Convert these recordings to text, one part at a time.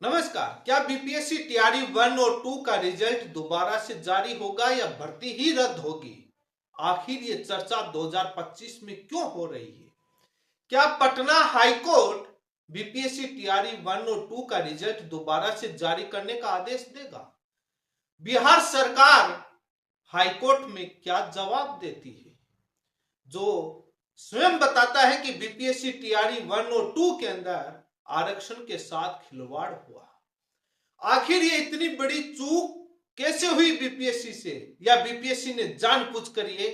नमस्कार। क्या BPSC TRE 1 और 2 का रिजल्ट दोबारा से जारी होगा या भर्ती ही रद्द होगी? आखिर ये चर्चा 2025 में क्यों हो रही है? क्या पटना हाईकोर्ट बीपीएससी टीआरई 1 और 2 का रिजल्ट दोबारा से जारी करने का आदेश देगा? बिहार सरकार हाईकोर्ट में क्या जवाब देती है, जो स्वयं बताता है कि बीपीएससी टीआरई 1 और 2 के अंदर आरक्षण के साथ खिलवाड़ हुआ? आखिर ये इतनी बड़ी चूक कैसे हुई बीपीएससी से, या बीपीएससी ने जानबूझकर ये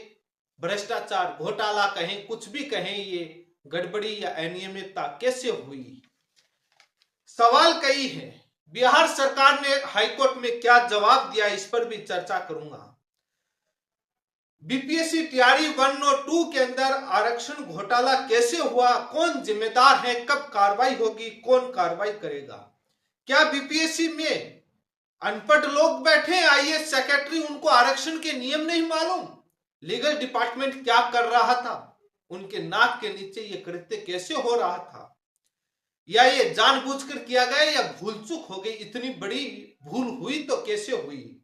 भ्रष्टाचार, घोटाला कहें, कुछ भी कहें, ये गड़बड़ी या अनियमितता कैसे हुई? सवाल कई है। बिहार सरकार ने हाईकोर्ट में क्या जवाब दिया, इस पर भी चर्चा करूंगा। बीपीएससी टीआरई 1 और 2 के अंदर आरक्षण घोटाला कैसे हुआ, कौन जिम्मेदार है, कब कार्रवाई होगी, कौन कार्रवाई करेगा? क्या बीपीएससी में अनपढ़ लोग बैठे, आईएएस सेक्रेटरी, उनको आरक्षण के नियम नहीं मालूम? लीगल डिपार्टमेंट क्या कर रहा था? उनके नाक के नीचे ये कृत्य कैसे हो रहा था? या ये जानबूझकर किया गया या भूल चूक हो गई? इतनी बड़ी भूल हुई तो कैसे हुई?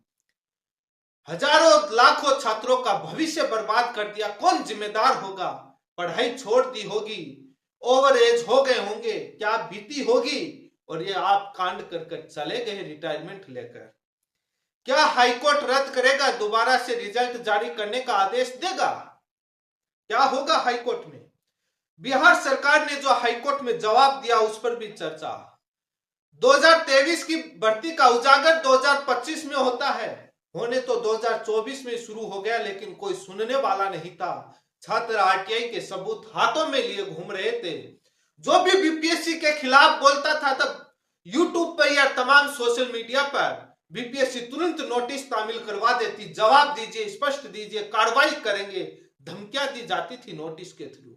हजारों लाखों छात्रों का भविष्य बर्बाद कर दिया, कौन जिम्मेदार होगा? पढ़ाई छोड़ दी होगी, ओवर एज हो गए होंगे, क्या बीती होगी, और ये आप कांड कर चले गए रिटायरमेंट लेकर। क्या हाईकोर्ट रद्द करेगा, दोबारा से रिजल्ट जारी करने का आदेश देगा? क्या होगा हाईकोर्ट में? बिहार सरकार ने जो हाईकोर्ट में जवाब दिया, उस पर भी चर्चा। 2023 की भर्ती का उजागर 2025 में होता है, होने तो 2024 में शुरू हो गया, लेकिन कोई सुनने वाला नहीं था। छात्र आरटीआई के सबूत हाथों में लिए घूम रहे थे। जो भी बीपीएससी के खिलाफ बोलता था, तब यूट्यूब पर या तमाम सोशल मीडिया पर बीपीएससी तुरंत नोटिस तामील करवा देती, जवाब दीजिए, स्पष्ट दीजिए, कार्रवाई करेंगे, धमकियां दी जाती थी नोटिस के थ्रू।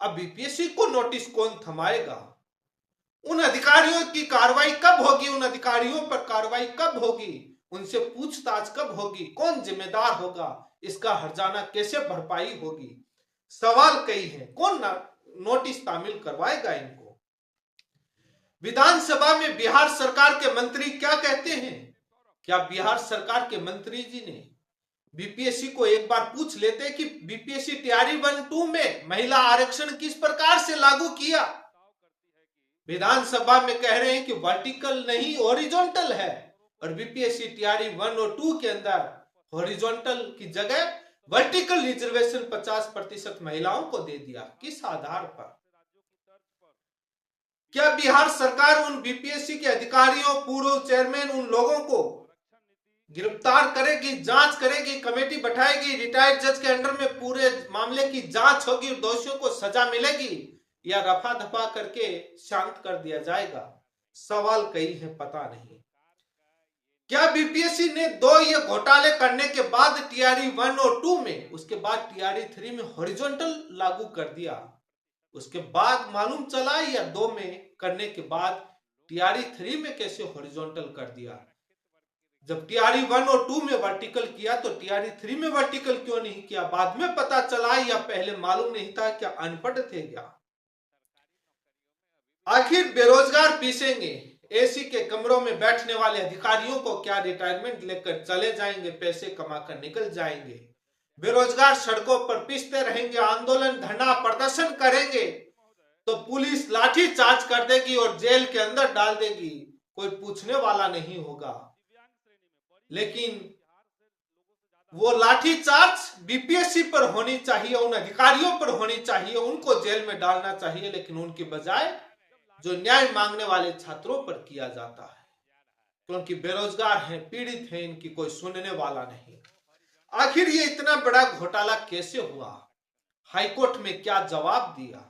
अब बीपीएससी को नोटिस कौन थमाएगा? उन अधिकारियों की कार्रवाई कब होगी? उन अधिकारियों पर कार्रवाई कब होगी? उनसे पूछताछ कब होगी? कौन जिम्मेदार होगा? इसका हर्जाना कैसे भरपाई होगी? सवाल कई हैं। कौन नोटिस तामील करवाएगा इनको? विधानसभा में बिहार सरकार के मंत्री क्या कहते हैं? क्या बिहार सरकार के मंत्री जी ने बीपीएससी को एक बार पूछ लेते कि बीपीएससी टीआरई 1-2 में महिला आरक्षण किस प्रकार से लागू किया? विधानसभा में कह रहे हैं कि वर्टिकल नहीं, हॉरिजॉन्टल है, और बीपीएससी टीआरई 1 और 2 के अंदर हॉरिजॉन्टल की जगह वर्टिकल रिजर्वेशन 50% महिलाओं को दे दिया। किस आधार पर? क्या बिहार सरकार उन बीपीएससी के अधिकारियों, पूर्व चेयरमैन, उन लोगों को गिरफ्तार करेगी, जांच करेगी, कमेटी बैठाएगी, रिटायर्ड जज के अंडर में पूरे मामले की जांच होगी, दोषियों को सजा मिलेगी, या रफा दफा करके शांत कर दिया जाएगा? सवाल कई है, पता नहीं। क्या बीपीएससी ने 2 ये घोटाले करने के बाद टीआरई 1 और 2 में, उसके बाद टीआरई 3 में हॉरिजॉन्टल लागू कर दिया, उसके बाद मालूम चला, या 2 में करने के बाद टीआरई 3 में कैसे हॉरिजॉन्टल कर दिया? जब टीआरई 1 और 2 में वर्टिकल किया तो टीआरई 3 में वर्टिकल क्यों नहीं किया? बाद में पता चला, या पहले मालूम नहीं था? क्या अनपढ़ थे क्या? आखिर बेरोजगार पीसेंगे, एसी के कमरों में बैठने वाले अधिकारियों को क्या रिटायरमेंट लेकर चले जाएंगे, पैसे कमाकर निकल जाएंगे? बेरोजगार सड़कों पर पीसते रहेंगे, आंदोलन, धरना, प्रदर्शन करेंगे, तो पुलिस लाठी चार्ज कर देगी और जेल के अंदर डाल देगी, कोई पूछने वाला नहीं होगा। लेकिन वो लाठी चार्ज बीपीएससी पर होनी चाहिए, उन अधिकारियों पर होनी चाहिए, उनको जेल में डालना चाहिए, लेकिन उनकी बजाय जो न्याय मांगने वाले छात्रों पर किया जाता है, क्योंकि बेरोजगार हैं, पीड़ित हैं, इनकी कोई सुनने वाला नहीं। आखिर ये इतना बड़ा घोटाला कैसे हुआ? हाईकोर्ट में क्या जवाब दिया?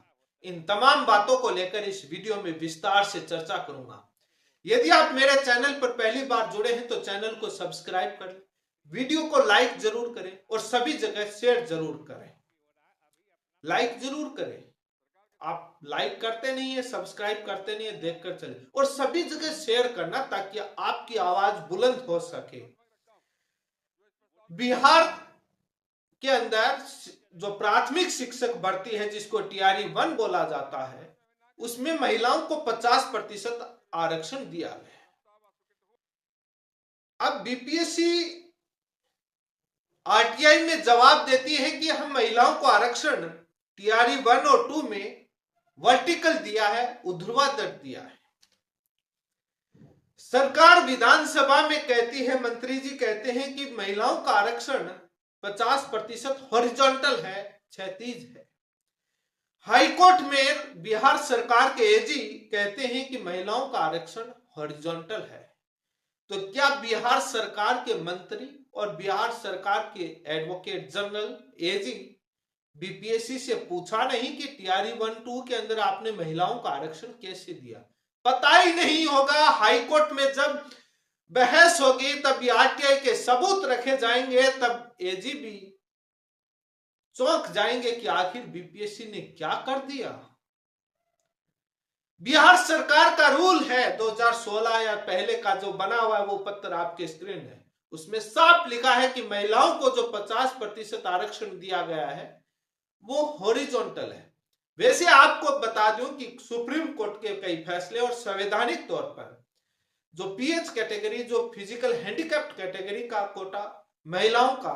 इन तमाम बातों को लेकर इस वीडियो में विस्तार से चर्चा करूंगा। यदि आप मेरे चैनल पर पहली बार जुड़े हैं तो चैनल को सब्सक्राइब करें, वीडियो को लाइक जरूर करें, और सभी जगह शेयर जरूर करें। लाइक जरूर करें, आप लाइक करते नहीं है, सब्सक्राइब करते नहीं है, देखकर चले, और सभी जगह शेयर करना, ताकि आपकी आवाज बुलंद हो सके। बिहार के अंदर जो प्राथमिक शिक्षक भर्ती है, जिसको टीआरई 1 बोला जाता है, उसमें महिलाओं को 50% आरक्षण दिया गया। अब बीपीएससी आरटीआई में जवाब देती है कि हम महिलाओं को आरक्षण टीआरई 1 और 2 में वर्टिकल दिया है, ऊर्ध्वाधर दिया है। सरकार विधानसभा में कहती है, मंत्री जी कहते हैं कि महिलाओं का आरक्षण 50% हॉरिजॉन्टल है, क्षैतिज है। हाईकोर्ट में बिहार सरकार के एजी कहते हैं कि महिलाओं का आरक्षण हॉरिजॉन्टल है। तो क्या बिहार सरकार के मंत्री और बिहार सरकार के एडवोकेट जनरल एजी बीपीएससी से पूछा नहीं कि टीआरई 1-2 के अंदर आपने महिलाओं का आरक्षण कैसे दिया? पता ही नहीं होगा। हाईकोर्ट में जब बहस होगी, तब आरटीआई के सबूत रखे जाएंगे, तब एजी भी चौंक जाएंगे कि आखिर बीपीएससी ने क्या कर दिया। बिहार सरकार का रूल है 2016 या पहले का जो बना हुआ है, वो पत्र आपके स्क्रीन है, उसमें साफ लिखा है कि महिलाओं को जो 50% आरक्षण दिया गया है वो हॉरिजॉन्टल है। वैसे आपको बता दूं कि सुप्रीम कोर्ट के कई फैसले और संवैधानिक तौर पर जो पीएच कैटेगरी, जो फिजिकल हैंडीकैप्ड कैटेगरी का कोटा, महिलाओं का,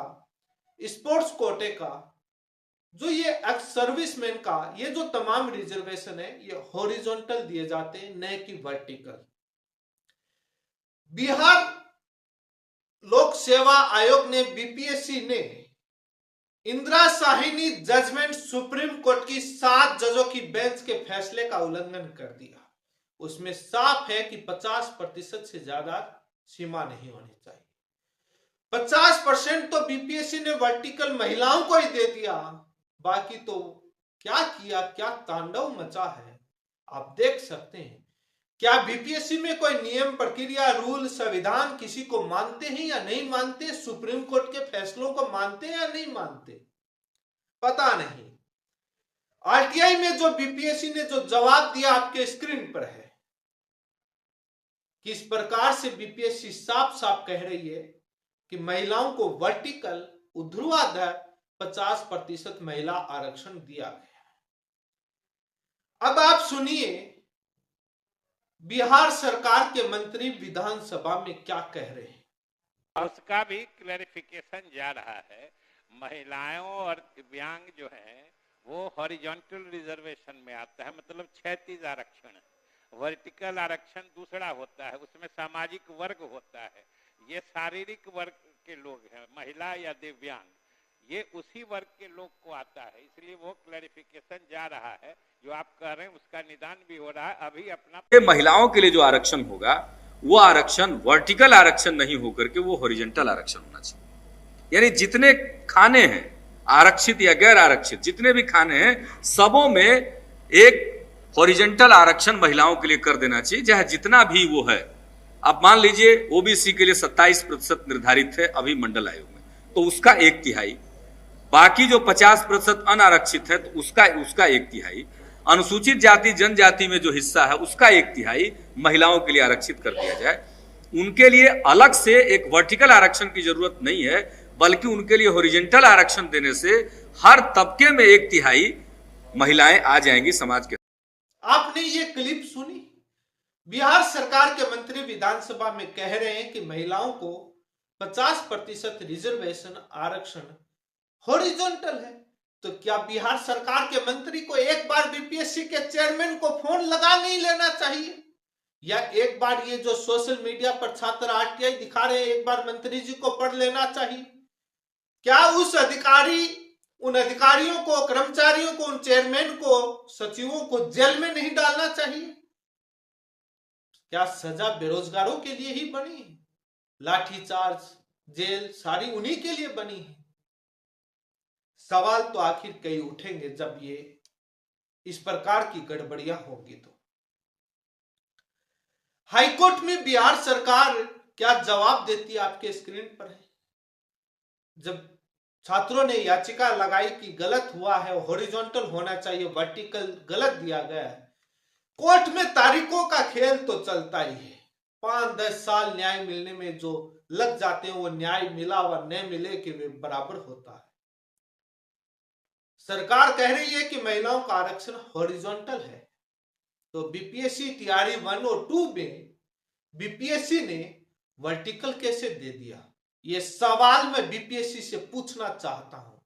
स्पोर्ट्स कोटे का, जो ये एक्स सर्विसमैन का, ये जो तमाम रिजर्वेशन है, ये हॉरिजॉन्टल दिए जाते हैं, न कि वर्टिकल। बिहार लोक सेवा आयोग ने, बीपीएससी ने Indira Sawhney judgment Supreme Court की 7 जजों की बेंच के फैसले का उल्लंघन कर दिया। उसमें साफ है कि 50% से ज्यादा सीमा नहीं होनी चाहिए। 50% तो बीपीएससी ने वर्टिकल महिलाओं को ही दे दिया, बाकी तो क्या किया, क्या तांडव मचा है आप देख सकते हैं। क्या बीपीएससी में कोई नियम, प्रक्रिया, रूल, संविधान किसी को मानते हैं या नहीं मानते? सुप्रीम कोर्ट के फैसलों को मानते हैं या नहीं मानते? पता नहीं। आरटीआई में जो बीपीएससी ने जो जवाब दिया आपके स्क्रीन पर है, किस प्रकार से बीपीएससी साफ साफ कह रही है कि महिलाओं को वर्टिकल, ऊर्ध्वाधर 50% महिला आरक्षण दिया गया। अब आप सुनिए बिहार सरकार के मंत्री विधानसभा में क्या कह रहे हैं। उसका भी क्लैरिफिकेशन जा रहा है। महिलाओं और दिव्यांग जो है वो हॉरिजॉन्टल रिजर्वेशन में आता है, मतलब क्षैतिज आरक्षण। वर्टिकल आरक्षण दूसरा होता है, उसमें सामाजिक वर्ग होता है। ये शारीरिक वर्ग के लोग हैं, महिला या दिव्यांग, ये उसी वर्ग के लोग को आता है। इसलिए वो क्लैरिफिकेशन जा रहा है, जो आप कह रहे हैं उसका निदान भी हो रहा है। अभी अपना महिलाओं के लिए जो आरक्षण होगा वो आरक्षण वर्टिकल आरक्षण नहीं होकर के वो हॉरिजॉन्टल आरक्षण होना चाहिए। यानी जितने खाने हैं आरक्षित या गैर आरक्षित, जितने भी खाने हैं सबों में एक हॉरिजॉन्टल आरक्षण महिलाओं के लिए कर देना चाहिए, चाहे जितना भी वो है। अब मान लीजिए ओबीसी के लिए 27% निर्धारित है अभी मंडल आयोग में, तो उसका 1/3, बाकी जो 50% अनारक्षित है तो उसका 1/3, अनुसूचित जाति जनजाति में जो हिस्सा है उसका 1/3 महिलाओं के लिए आरक्षित कर दिया जाए। उनके लिए अलग से एक वर्टिकल आरक्षण की जरूरत नहीं है, बल्कि उनके लिए हॉरिजॉन्टल आरक्षण देने से हर तबके में 1/3 महिलाएं आ जाएंगी समाज के। आपने ये क्लिप सुनी? बिहार सरकार के मंत्री विधानसभा में कह रहे हैं कि महिलाओं को 50% रिजर्वेशन आरक्षण हॉरिजॉन्टल है। तो क्या बिहार सरकार के मंत्री को एक बार बीपीएससी के चेयरमैन को फोन लगा नहीं लेना चाहिए, या एक बार ये जो सोशल मीडिया पर छात्र आरटीआई दिखा रहे हैं, एक बार मंत्री जी को पढ़ लेना चाहिए? क्या उन अधिकारियों को, कर्मचारियों को, उन चेयरमैन को, सचिवों को जेल में नहीं डालना चाहिए? क्या सजा बेरोजगारों के लिए ही बनी है? लाठीचार्ज, जेल सारी उन्हीं के लिए बनी है? सवाल तो आखिर कई उठेंगे जब ये इस प्रकार की गड़बड़ियां होगी। तो हाईकोर्ट में बिहार सरकार क्या जवाब देती है आपके स्क्रीन पर है। जब छात्रों ने याचिका लगाई कि गलत हुआ है, हॉरिजॉन्टल होना चाहिए, वर्टिकल गलत दिया गया है, कोर्ट में तारीखों का खेल तो चलता ही है। 5-10 साल न्याय मिलने में जो लग जाते हैं, वो न्याय मिला व न मिले के बराबर होता है। सरकार कह रही है कि महिलाओं का आरक्षण हॉरिजॉन्टल है। तो बीपीएससी टीआरई 1 और 2 में बीपीएससी ने वर्टिकल कैसे दे दिया, ये सवाल मैं बीपीएससी से पूछना चाहता हूं।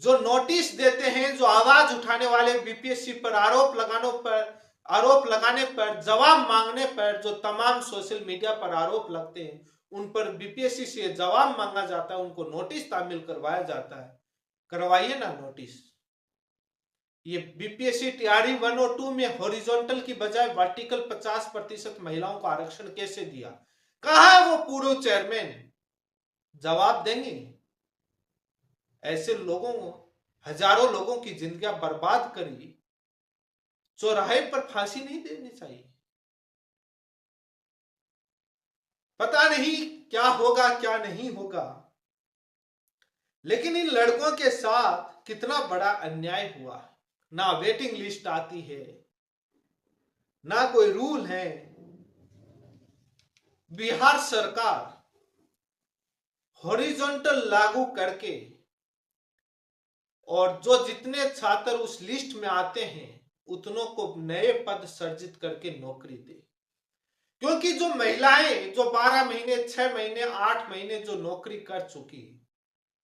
जो नोटिस देते हैं, जो आवाज उठाने वाले बीपीएससी पर आरोप लगाने पर जवाब मांगने पर जो तमाम सोशल मीडिया पर आरोप लगते हैं, उन पर बीपीएससी से जवाब मांगा जाता है, उनको नोटिस तामील करवाया जाता है। करवाइए ना नोटिस। ये बीपीएससी टीआरई 1 और 2 में हॉरिजॉन्टल की बजाय वर्टिकल 50% महिलाओं को आरक्षण कैसे दिया? कहां है वो पूर्व चेयरमैन? जवाब देंगे। ऐसे लोगों, हजारों लोगों की जिंदगी बर्बाद करी, चौराहे पर फांसी नहीं देनी चाहिए। पता नहीं क्या होगा क्या नहीं होगा, लेकिन इन लड़कों के साथ कितना बड़ा अन्याय हुआ। ना वेटिंग लिस्ट आती है, ना कोई रूल है। बिहार सरकार हॉरिजॉन्टल लागू करके और जो जितने छात्र उस लिस्ट में आते हैं उतनों को नए पद सर्जित करके नौकरी दे। क्योंकि जो महिलाएं जो 12 महीने, 6 महीने, 8 महीने जो नौकरी कर चुकी,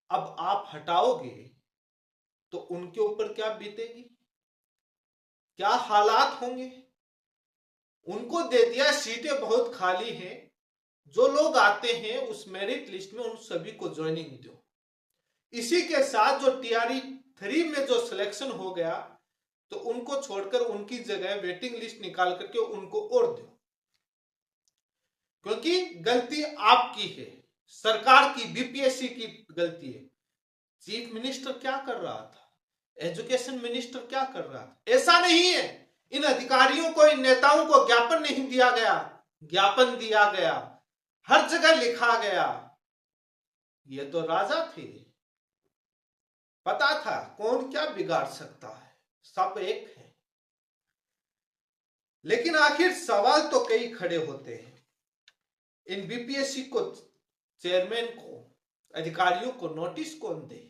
अब आप हटाओगे तो उनके ऊपर क्या बीतेगी, क्या हालात होंगे? उनको दे दिया, सीटें बहुत खाली हैं, जो लोग आते हैं उस मेरिट लिस्ट में उन सभी को ज्वाइनिंग दो। इसी के साथ जो टीआरई 3 में जो सिलेक्शन हो गया तो उनको छोड़कर उनकी जगह वेटिंग लिस्ट निकाल करके उनको और दो। क्योंकि गलती आपकी है, सरकार की, बीपीएससी की गलती है। चीफ मिनिस्टर क्या कर रहा था, एजुकेशन मिनिस्टर क्या कर रहा था? ऐसा नहीं है इन अधिकारियों को, इन नेताओं को ज्ञापन नहीं दिया गया, ज्ञापन दिया गया, हर जगह लिखा गया। ये तो राजा थे, पता था कौन क्या बिगाड़ सकता है, सब एक है। लेकिन आखिर सवाल तो कई खड़े होते हैं। इन बीपीएससी को, चेयरमैन को, अधिकारियों को नोटिस कौन दे?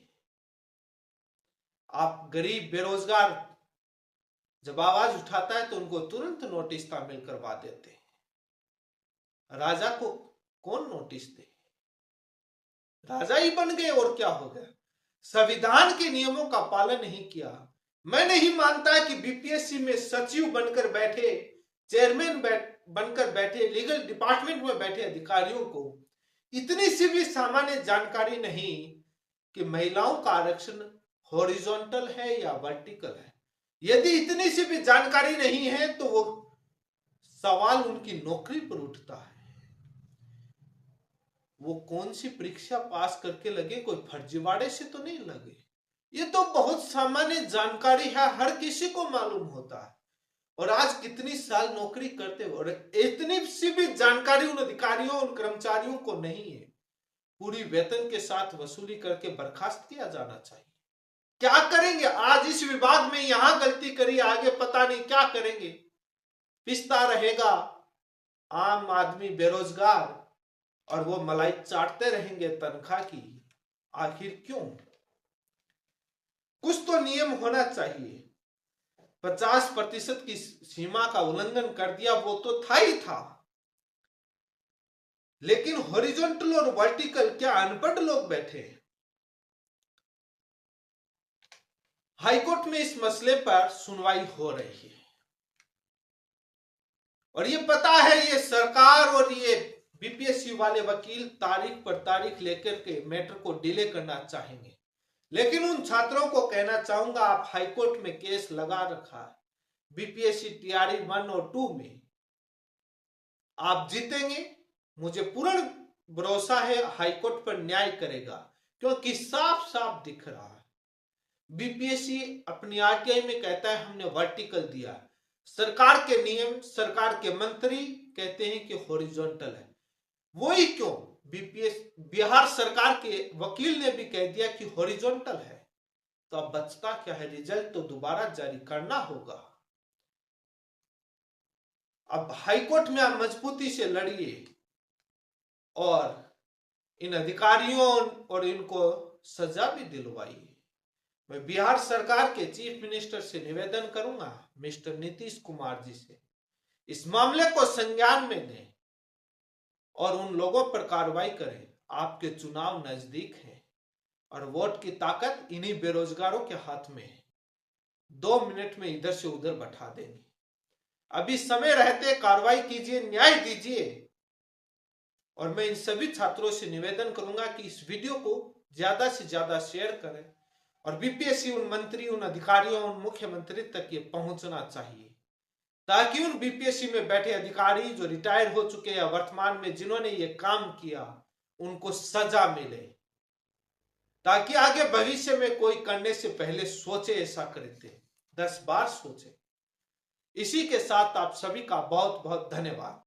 आप गरीब बेरोजगार जब आवाज उठाता है तो उनको तुरंत नोटिस तामील करवा देते हैं। राजा को कौन नोटिस दे? राजा ही बन गए और क्या हो गया? संविधान के नियमों का पालन नहीं किया। मैं नहीं मानता कि बीपीएससी में सचिव बनकर बैठे, चेयरमैन बनकर बैठे, लीगल डिपार्टमेंट में बैठे अधिकारियों को इतनी सी भी सामान्य जानकारी नहीं कि महिलाओं का आरक्षण हॉरिजॉन्टल है या वर्टिकल है। यदि इतनी सी भी जानकारी नहीं है तो वो सवाल उनकी नौकरी पर उठता है। वो कौन सी परीक्षा पास करके लगे, कोई फर्जीवाड़े से तो नहीं लगे। ये तो बहुत सामान्य जानकारी है, हर किसी को मालूम होता है। और आज कितनी साल नौकरी करते हो और इतनी सी भी जानकारी उन अधिकारियों, उन कर्मचारियों को नहीं है। पूरी वेतन के साथ वसूली करके बर्खास्त किया जाना चाहिए। क्या करेंगे? आज इस विभाग में यहां गलती करी, आगे पता नहीं क्या करेंगे। पिसता रहेगा आम आदमी, बेरोजगार, और वो मलाई चाटते रहेंगे तनख्वाह की। आखिर क्यों? कुछ तो नियम होना चाहिए। 50% की सीमा का उल्लंघन कर दिया, वो तो था ही था। लेकिन हॉरिजॉन्टल और वर्टिकल, क्या अनपढ़ लोग बैठे? हाईकोर्ट में इस मसले पर सुनवाई हो रही है और ये पता है ये सरकार और ये बीपीएससी वाले वकील तारीख पर तारीख लेकर के मैटर को डिले करना चाहेंगे। लेकिन उन छात्रों को कहना चाहूंगा, आप हाईकोर्ट में केस लगा रखा है, बीपीएससी टीआरई 1 और 2 में आप जीतेंगे। मुझे पूर्ण भरोसा है हाईकोर्ट पर न्याय करेगा, क्योंकि साफ साफ दिख रहा है बीपीएससी अपनी आरटीआई में कहता है हमने वर्टिकल दिया, सरकार के नियम, सरकार के मंत्री कहते हैं कि हॉरिजॉन्टल है। वही क्यों? बिहार सरकार के वकील ने भी कह दिया कि हॉरिजॉन्टल है। तो अब बचता क्या है? रिजल्ट तो दोबारा जारी करना होगा। अब हाईकोर्ट में आप मजबूती से लड़िए और इन अधिकारियों और इनको सजा भी दिलवाइए। मैं बिहार सरकार के चीफ मिनिस्टर से निवेदन करूंगा, मिस्टर नीतीश कुमार जी से, इस मामले को संज्ञान में लें और उन लोगों पर कार्रवाई करें। आपके चुनाव नजदीक हैं और वोट की ताकत इन्हीं बेरोजगारों के हाथ में है। 2 मिनट में इधर से उधर बैठा देंगे। अभी समय रहते कार्रवाई कीजिए, न्याय दीजिए। और मैं इन सभी छात्रों से निवेदन करूंगा कि इस वीडियो को ज्यादा से ज्यादा शेयर करें और बीपीएससी उन मंत्री, उन अधिकारियों, उन मुख्यमंत्री तक ये पहुंचना चाहिए, ताकि उन बीपीएससी में बैठे अधिकारी जो रिटायर हो चुके हैं, वर्तमान में जिन्होंने ये काम किया, उनको सजा मिले, ताकि आगे भविष्य में कोई करने से पहले सोचे, ऐसा करते 10 बार सोचे। इसी के साथ आप सभी का बहुत बहुत धन्यवाद।